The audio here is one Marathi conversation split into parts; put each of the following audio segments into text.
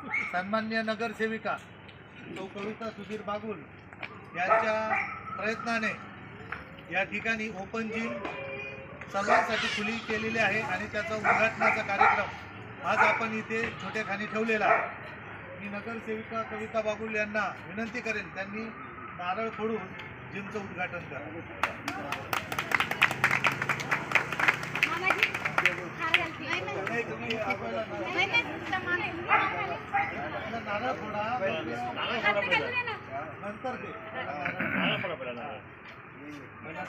सन्माननीय नगरसेविका सौ कविता सुधीर बागुल यांच्या प्रयत्नाने या ठिकाणी ओपन जिम सर्वांसाठी खुली केलेली आहे आणि त्याचा उद्घाटनाचा कार्यक्रम आज आपण इथे छोटेखानी ठेवलेला आहे। मी नगरसेविका कविता बागुल यांना विनंती करेन त्यांनी नारळ फोडून जिमचं उद्घाटन करावं। नारळ फोडा नंतर ते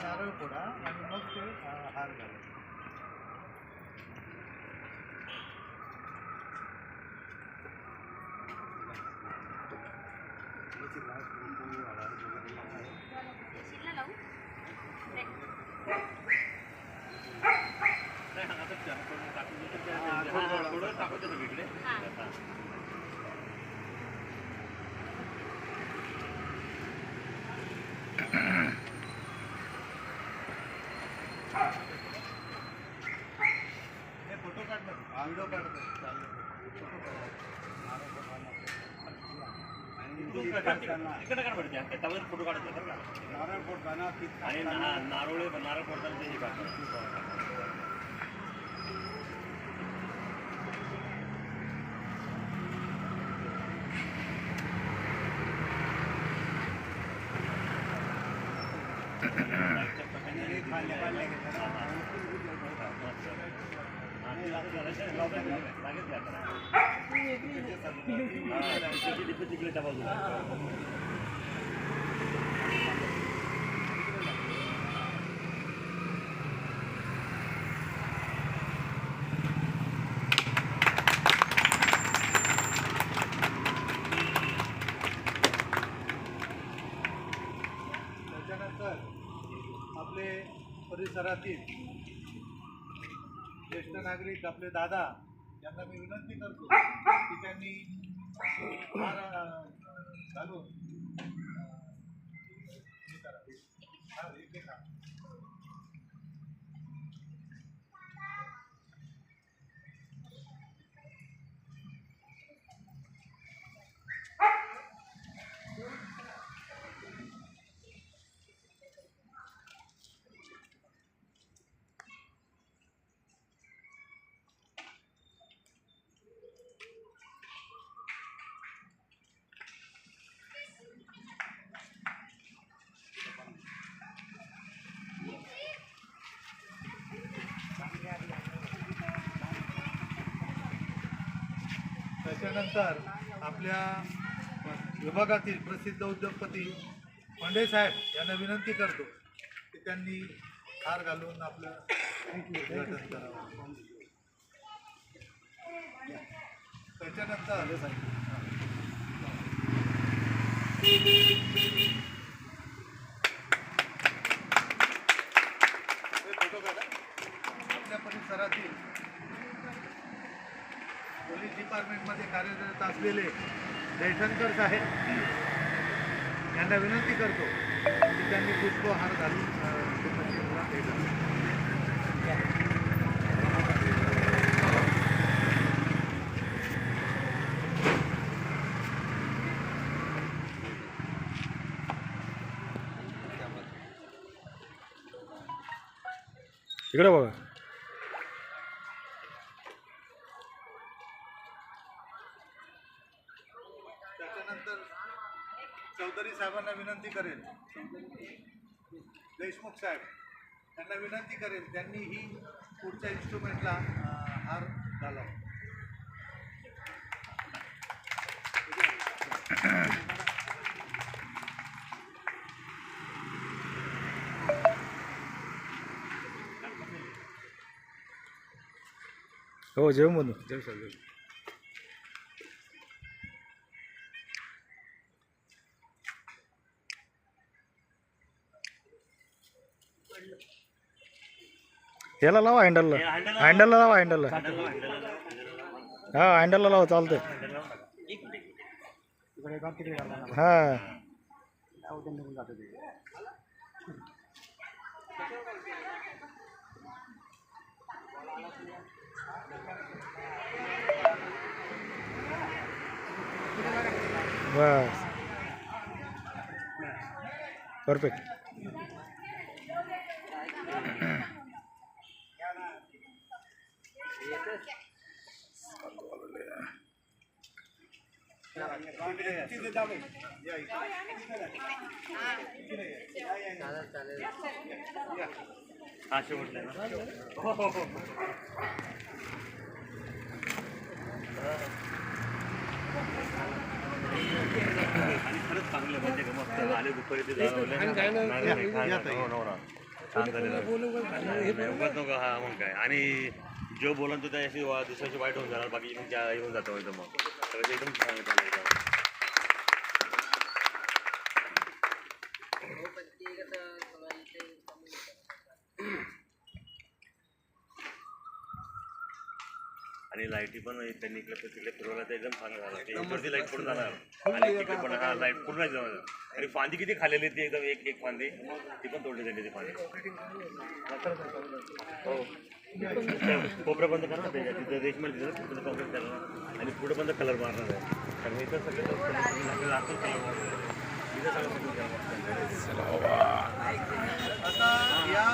नारळ फोडा आणि मग ते हार घाला। फोटो काढणार व्हिडिओ काढणार इकडे काढ पडते त्यावर फोटो काढायचे नारळ फोडताना आणि नारळ फोडताना ते काढतात। त्याच्यानंतर आपले परिसरातील ज्येष्ठ नागरिक आपले दादा यांना मी विनंती करतो की त्यांनी हार घालून त्याच्यानंतर आपल्या विभागातील प्रसिद्ध उद्योगपती पंडे साहेब यांना विनंती करतो की त्यांनी हार घालून आपलं उद्घाटन करावं। त्याच्यानंतर फोटो काढा। आपल्या परिसरातील पोलीस डिपार्टमेंटमध्ये कार्यरत असलेले दैठणकर साहेब यांना विनंती करतो की त्यांनी पुष्पहार घालून इकडे बघा। त्याच्यानंतर चौधरी साहेबांना विनंती करेल, देशमुख साहेब यांना विनंती करेल त्यांनी ही पुढच्या इन्स्ट्रुमेंटला हार घालावा। हो जेवण बनू जेव सर याला लावा हँडलला लावा हँडलला हा हँडलला लावा चालतंय हा बस परफेक्ट. हा शेवटला आहे ना? हो हो हो. आणि खरंच चांगलं म्हणजे का मस्त आले दुपारी ते जाणवलं. छान झालेलं उगाच नको हा मग काय. आणि जो बोला तो त्याशी दुसऱ्याची वाईट होऊन जाणार, बाकी मग त्या येऊन जातो एकदम. मग सगळं एकदम छान झालं. आणि लाईटी पण त्यांनी इकडे तिकडे फिरवला तर एकदम चांगलं झालं. ते इकडची लाईट पडून जाणार आणि तिकडे पण हा लाईट पूर्ण जाणार. आणि फांदी किती खाल्लेली ती एकदम एक एक फांदी ती पण तोडली त्यांनी ती फांदी. हो कोपऱ्या बंद करा ना त्याच्या तिथं रेशमल तिथं कॉन्क्रीट करा आणि पुढे बंद कलर मारणार आहे. कारण इथं सगळं राखून कलर मारणार आहे. इथं सगळं आता या